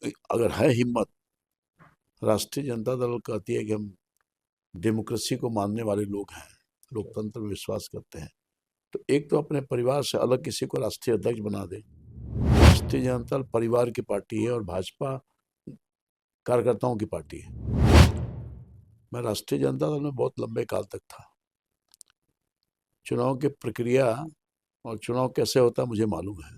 अगर है हिम्मत, राष्ट्रीय जनता दल कहती है कि हम डेमोक्रेसी को मानने वाले लोग हैं, लोकतंत्र में विश्वास करते हैं, तो एक तो अपने परिवार से अलग किसी को राष्ट्रीय अध्यक्ष बना दे। राष्ट्रीय जनता दल परिवार की पार्टी है और भाजपा कार्यकर्ताओं की पार्टी है। मैं राष्ट्रीय जनता दल में बहुत लंबे काल तक था। चुनाव की प्रक्रिया और चुनाव कैसे होता है मुझे मालूम है।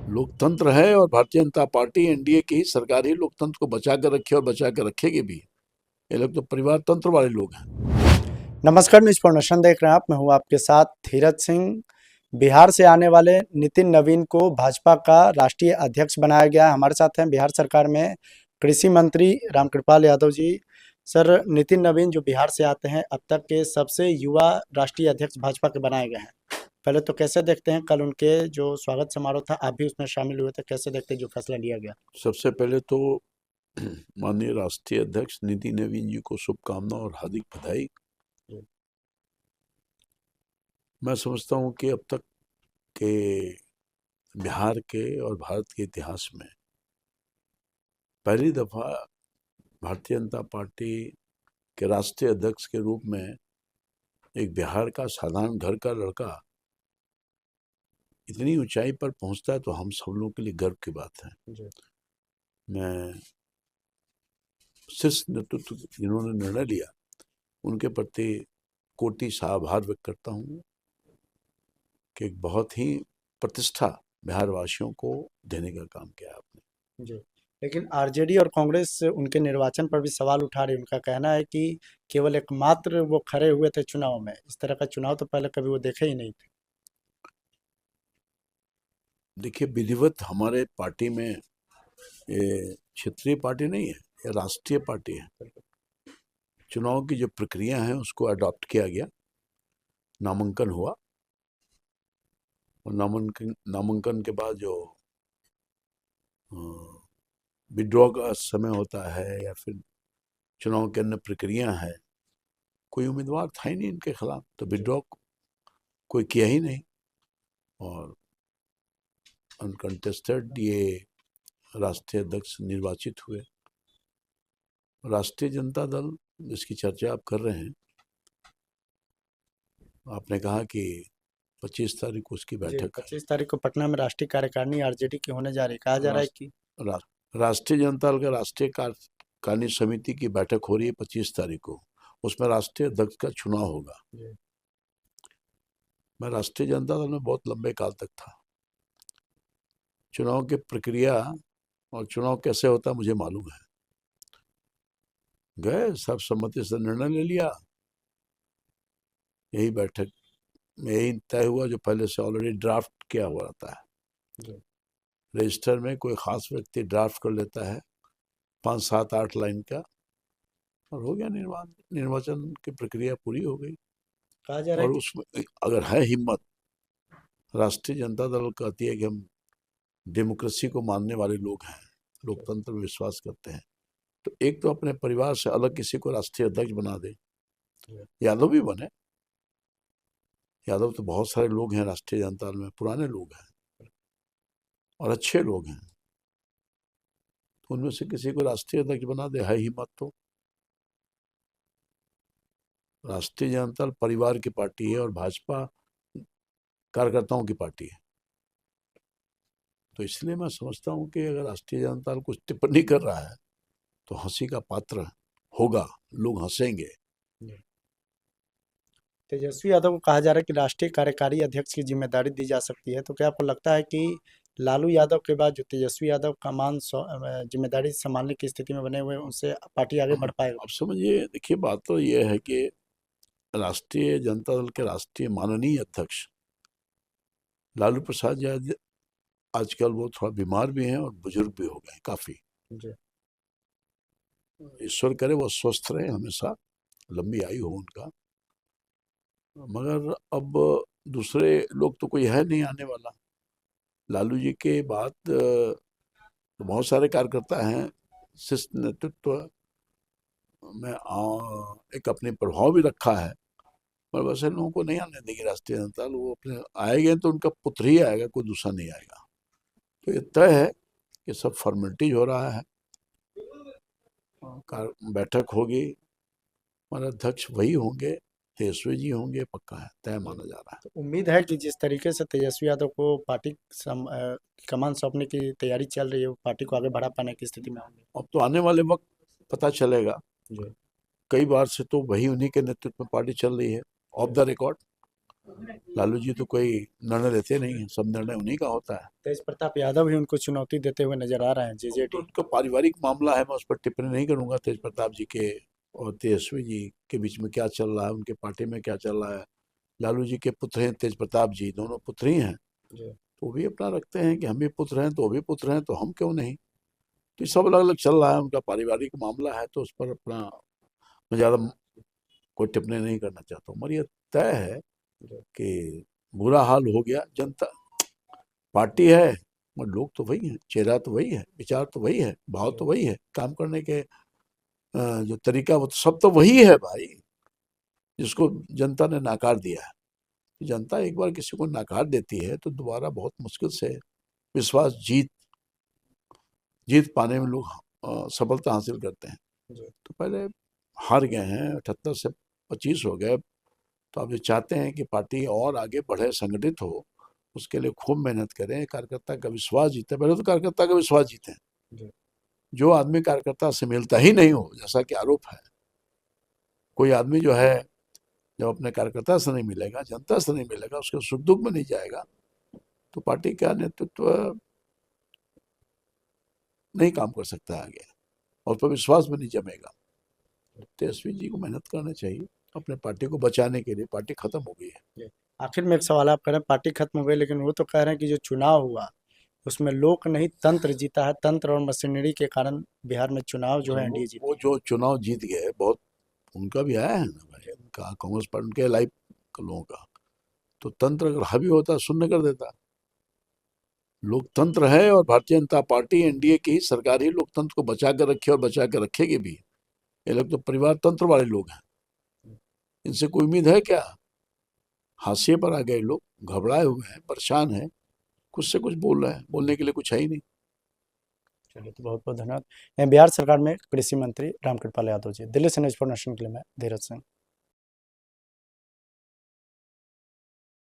लोकतंत्र है और भारतीय जनता पार्टी एनडीए की सरकार ही लोकतंत्र को बचा कर रखी और बचा कर रखेगी भी। ये लोग तो परिवार तंत्र वाले लोग हैं। नमस्कार, न्यूज फाउंडेशन देख रहे हैं आप। मैं हूं आपके साथ धीरज सिंह। बिहार से आने वाले नितिन नवीन को भाजपा का राष्ट्रीय अध्यक्ष बनाया गया है। हमारे साथ हैं बिहार सरकार में कृषि मंत्री रामकृपाल यादव जी। सर, नितिन नवीन जो बिहार से आते हैं, अब तक के सबसे युवा राष्ट्रीय अध्यक्ष भाजपा के बनाए गए हैं। पहले तो कैसे देखते हैं, कल उनके जो स्वागत समारोह था, आप भी उसमें शामिल हुए थे, कैसे देखते हैं जो फैसला लिया गया? सबसे पहले तो माननीय राष्ट्रीय अध्यक्ष नितिन नवीन जी को शुभकामना और हार्दिक बधाई। मैं समझता हूं कि अब तक के बिहार के और भारत के इतिहास में पहली दफा भारतीय जनता पार्टी के राष्ट्रीय अध्यक्ष के रूप में एक बिहार का साधारण घर का लड़का इतनी ऊंचाई पर पहुंचता है तो हम सब लोगों के लिए गर्व की बात है। मैं शीर्ष नेतृत्व जिन्होंने निर्णय लिया उनके प्रति कोटि सा आभार व्यक्त करता हूं कि एक बहुत ही प्रतिष्ठा बिहार वासियों को देने का काम किया आपने। जी, लेकिन आरजेडी और कांग्रेस उनके निर्वाचन पर भी सवाल उठा रही है। उनका कहना है कि केवल एकमात्र वो खड़े हुए थे चुनाव में, इस तरह का चुनाव तो पहले कभी वो देखे ही नहीं थे। देखिए, विधिवत हमारे पार्टी में ये क्षेत्रीय पार्टी नहीं है, ये राष्ट्रीय पार्टी है। चुनाव की जो प्रक्रिया है उसको अडॉप्ट किया गया, नामांकन हुआ और नामांकन के बाद जो विड्रॉ का समय होता है या फिर चुनाव की अन्य प्रक्रिया है, कोई उम्मीदवार था ही नहीं इनके खिलाफ, तो विड्रॉ कोई किया ही नहीं और अनकंटेस्टेड ये राष्ट्रीय अध्यक्ष निर्वाचित हुए। राष्ट्रीय जनता दल जिसकी चर्चा आप कर रहे हैं, आपने कहा कि 25 तारीख को उसकी बैठक है। 25 तारीख को पटना में राष्ट्रीय कार्यकारिणी आरजेडी की होने जा रही। कहा जा रहा है कि राष्ट्रीय जनता दल का राष्ट्रीय कार्यकारिणी समिति की बैठक हो रही है 25 तारीख को। उसमें राष्ट्रीय अध्यक्ष का चुनाव होगा। मैं राष्ट्रीय जनता दल में बहुत लंबे काल तक था। चुनाव की प्रक्रिया और चुनाव कैसे होता है मुझे मालूम है। गए, सर्वसम्मति से निर्णय ले लिया। यही बैठक में यही तय हुआ जो पहले से ऑलरेडी ड्राफ्ट किया हुआ रहता है। रजिस्टर में कोई खास व्यक्ति ड्राफ्ट कर लेता है 5, 7, 8 लाइन का और हो गया निर्वाचन की प्रक्रिया पूरी हो गई। कहा जा रहा और है उसमें अगर है हिम्मत, राष्ट्रीय जनता दल कहती है कि हम डेमोक्रेसी को मानने वाले लोग हैं, लोकतंत्र में विश्वास करते हैं, तो एक तो अपने परिवार से अलग किसी को राष्ट्रीय अध्यक्ष बना दे। यादव भी बने, यादव तो बहुत सारे लोग हैं राष्ट्रीय जनता दल में, पुराने लोग हैं और अच्छे लोग हैं, तो उनमें से किसी को राष्ट्रीय अध्यक्ष बना दे। है हिम्मत तो। राष्ट्रीय जनता दल परिवार की पार्टी है और भाजपा कार्यकर्ताओं की पार्टी है, तो इसलिए मैं समझता हूं कि अगर राष्ट्रीय जनता दल कुछ टिप्पणी कर रहा है तो हंसी का पात्र होगा, लोग हंसेंगे। तेजस्वी यादव को कहा जा रहा है कि राष्ट्रीय कार्यकारी अध्यक्ष की जिम्मेदारी दी जा सकती है, तो क्या आपको लगता है कि लालू यादव के बाद जो तेजस्वी यादव कमान जिम्मेदारी संभालने की स्थिति में बने हुए, उनसे पार्टी आगे बढ़ पाएगा? अब समझिए, देखिए बात तो ये है कि राष्ट्रीय जनता दल के राष्ट्रीय माननीय अध्यक्ष लालू प्रसाद यादव आजकल वो थोड़ा बीमार भी हैं और बुजुर्ग भी हो गए काफी। ईश्वर करे वो स्वस्थ रहे हमेशा, लंबी आयु हो उनका। मगर अब दूसरे लोग तो कोई है नहीं आने वाला। लालू जी के बाद तो बहुत सारे कार्यकर्ता हैं। शिष्ट नेतृत्व में एक अपने प्रभाव भी रखा है, पर वैसे लोगों को नहीं आने देगी राष्ट्रीय जनता दल। वो अपने आएंगे तो उनका पुत्र ही आएगा, कोई दूसरा नहीं आएगा। तो ये तय है ये सब फॉर्मेलिटीज हो रहा है। बैठक होगी, हमारे अध्यक्ष वही होंगे, तेजस्वी जी होंगे, पक्का है, तय माना जा रहा है। तो उम्मीद है कि जिस तरीके से तेजस्वी यादव को पार्टी कमान सौंपने की तैयारी चल रही है, वो पार्टी को आगे बढ़ा पाने की स्थिति में होंगे। अब तो आने वाले वक्त पता चलेगा। जी कई बार से तो वही उन्हीं के नेतृत्व में पार्टी चल रही है, of the record. Lalu ji तो कोई निर्णय लेते नहीं है, सब निर्णय उन्हीं का होता है। तेज प्रताप यादव भी उनको चुनौती देते हुए नजर आ रहे हैं तो जेजेडी। उनका पारिवारिक मामला है, मैं उस पर टिप्पणी नहीं करूंगा। तेज प्रताप जी के और तेजस्वी जी के बीच में क्या चल रहा है, उनके पार्टी में क्या चल रहा है। लालू जी के पुत्र हैं तेज प्रताप जी, दोनों पुत्र ही हैं, तो वो भी अपना रखते हैं कि हम भी पुत्र हैं, तो वो भी पुत्र हैं, तो हम क्यों नहीं। तो ये सब अलग अलग चल रहा है, उनका पारिवारिक मामला है, तो उस पर अपना मैं ज़्यादा कोई टिप्पणी नहीं करना चाहता हूँ। मगर ये तय है कि बुरा हाल हो गया। जनता पार्टी है मगर लोग तो वही हैं, चेहरा तो वही है, विचार तो वही है, भाव तो वही है, काम करने के जो तरीका वो तो सब तो वही है भाई, जिसको जनता ने नकार दिया है। जनता एक बार किसी को नकार देती है तो दोबारा बहुत मुश्किल से विश्वास जीत पाने में लोग सफलता हासिल करते हैं। तो पहले हार गए हैं, 78 से 25 हो गए, तो आप जो चाहते हैं कि पार्टी और आगे बढ़े, संगठित हो, उसके लिए खूब मेहनत करें, कार्यकर्ता का विश्वास जीते। पहले तो कार्यकर्ता का विश्वास जीतें। जो आदमी कार्यकर्ता से मिलता ही नहीं हो, जैसा कि आरोप है, कोई आदमी जो है जब अपने कार्यकर्ता से नहीं मिलेगा, जनता से नहीं मिलेगा, उसके सुख दुख में नहीं जाएगा, तो पार्टी का नेतृत्व नहीं काम कर सकता आगे, और पर विश्वास भी नहीं जमेगा। तेजस्वी जी को मेहनत करना चाहिए अपने पार्टी को बचाने के लिए। पार्टी खत्म हो गई है। आखिर में एक सवाल आप कह रहे हैं पार्टी खत्म हो गई, लेकिन वो तो कह रहे हैं कि जो चुनाव हुआ उसमें लोक नहीं तंत्र जीता है, तंत्र और मशीनरी के कारण बिहार में चुनाव जो है एनडीए जीती वो जो चुनाव जीत गए, बहुत उनका भी आया है ना भाई, उनका कांग्रेस पार्टी, उनके लाइव लोगों का तो तंत्र अगर हावी होता शून्य कर देता। लोकतंत्र है और भारतीय जनता पार्टी एनडीए की ही सरकार ही लोकतंत्र को बचा कर रखी और बचा कर रखेगी भी। ये लोग तो परिवार तंत्र वाले लोग हैं, इनसे कोई उम्मीद है क्या। हाशिए पर आ गए लोग, घबराए हुए हैं, परेशान हैं, कुछ से कुछ बोल रहे हैं, बोलने के लिए कुछ है ही नहीं। चलिए, तो बहुत बहुत धन्यवाद। बिहार सरकार में कृषि मंत्री रामकृपाल यादव जी। दिल्ली से न्यूज़ फॉर नेशन के लिए मैं धीरज सिंह।